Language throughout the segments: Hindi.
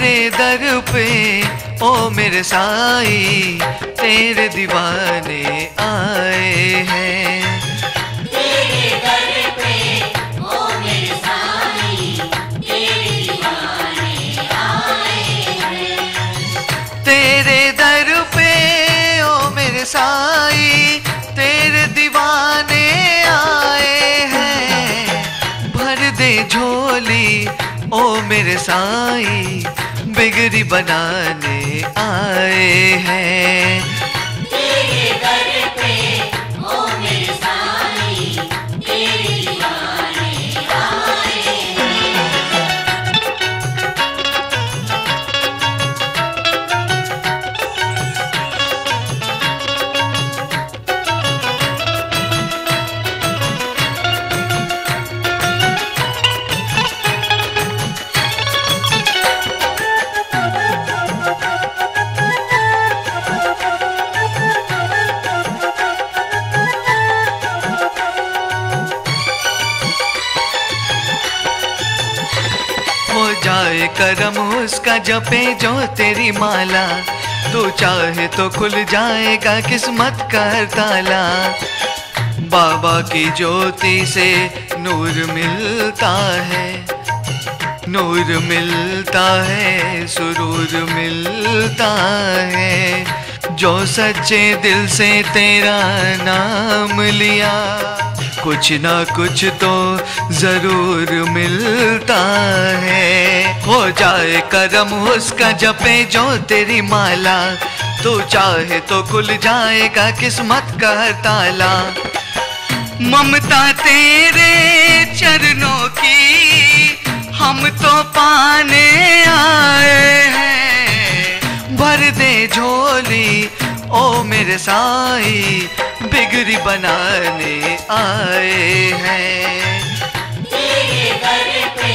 तेरे दर पे ओ मेरे साईं, तेरे दीवाने आए हैं। तेरे दर पे ओ मेरे साईं, तेरे दीवाने आए हैं। तेरे दर पे ओ मेरे साईं, तेरे दीवाने आए हैं। भर दे झोली ओ मेरे साईं, बिगड़ी बनाने आए हैं। तेरे दर पे ओ मेरे साईं, तेरे दीवाने आए हैं। हो जाए करम उसका जपे जो तेरी माला, तू चाहे तो खुल जाएगा किस्मत का ताला। बाबा की ज्योति से नूर मिलता है, नूर मिलता है, सुरूर मिलता है। जो सच्चे दिल से तेरा नाम लिया, कुछ ना कुछ तो जरूर मिलता है। हो जाए करम उसका जपे जो तेरी माला, तू चाहे तो खुल जाएगा किस्मत का ताला। ममता तेरे चरणों की हम तो पाने आए हैं। भर दे झोली ओ मेरे साईं, बिगड़ी बनाने आए हैं। तेरे दर पे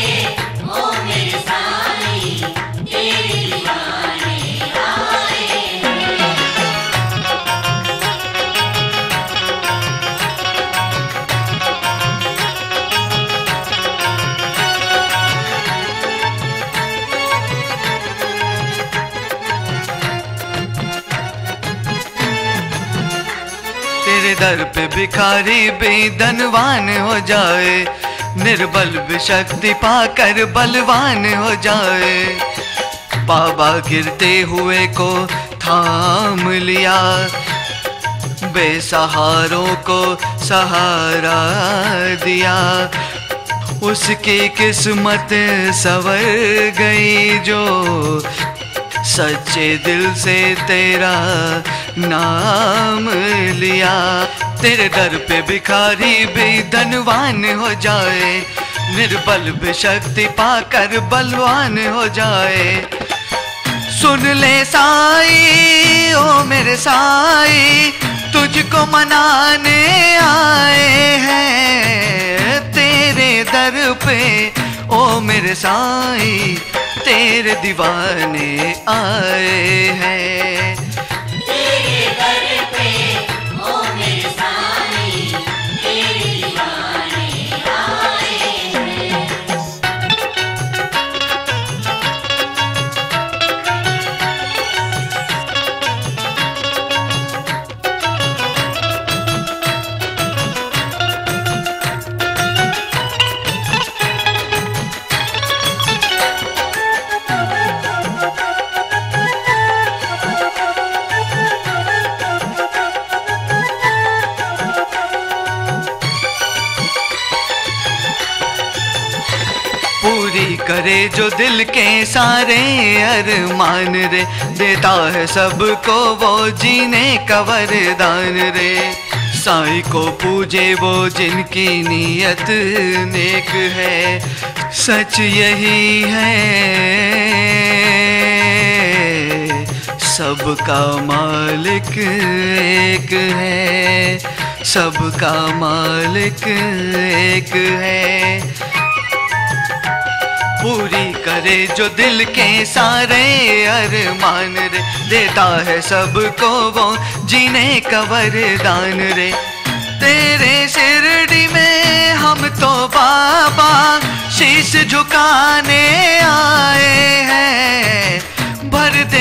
ओ मेरे साईं, तेरे दीवाने आए हैं। तेरे दर पे भिखारी भी धनवान हो जाए, निर्बल भी शक्ति पाकर बलवान हो जाए। बाबा गिरते हुए को थाम लिया, बेसहारों को सहारा दिया। उसकी किस्मत संवर गई जो सच्चे दिल से तेरा नाम लिया। तेरे दर पे भिखारी भी धनवान हो जाए, निर्बल भी शक्ति पाकर बलवान हो जाए। सुन ले साईं ओ मेरे साईं, तुझको मनाने आए हैं। तेरे दर पे ओ मेरे साईं, तेरे दीवाने आए हैं। तेरे दर पे ओ मेरे साईं, तेरे दीवाने आए हैं। पूरी करे जो दिल के सारे अरमान रे, देता है सबको वो जीने का वरदान रे। साईं को पूजे वो जिनकी नीयत नेक है, सच यही है सबका मालिक एक है, सबका मालिक एक है। पूरी करे जो दिल के सारे अरमान रे, देता है सबको वो जीने का वरदान रे। तेरे शिरडी में हम तो बाबा शीश झुकाने आए हैं।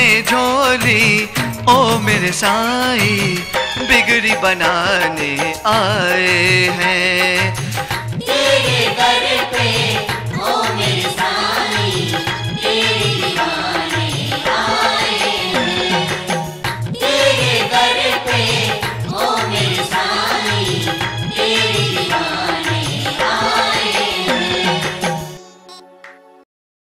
झोली, ओ मेरे साईं बिगड़ी बनाने आए हैं। तेरे दर पे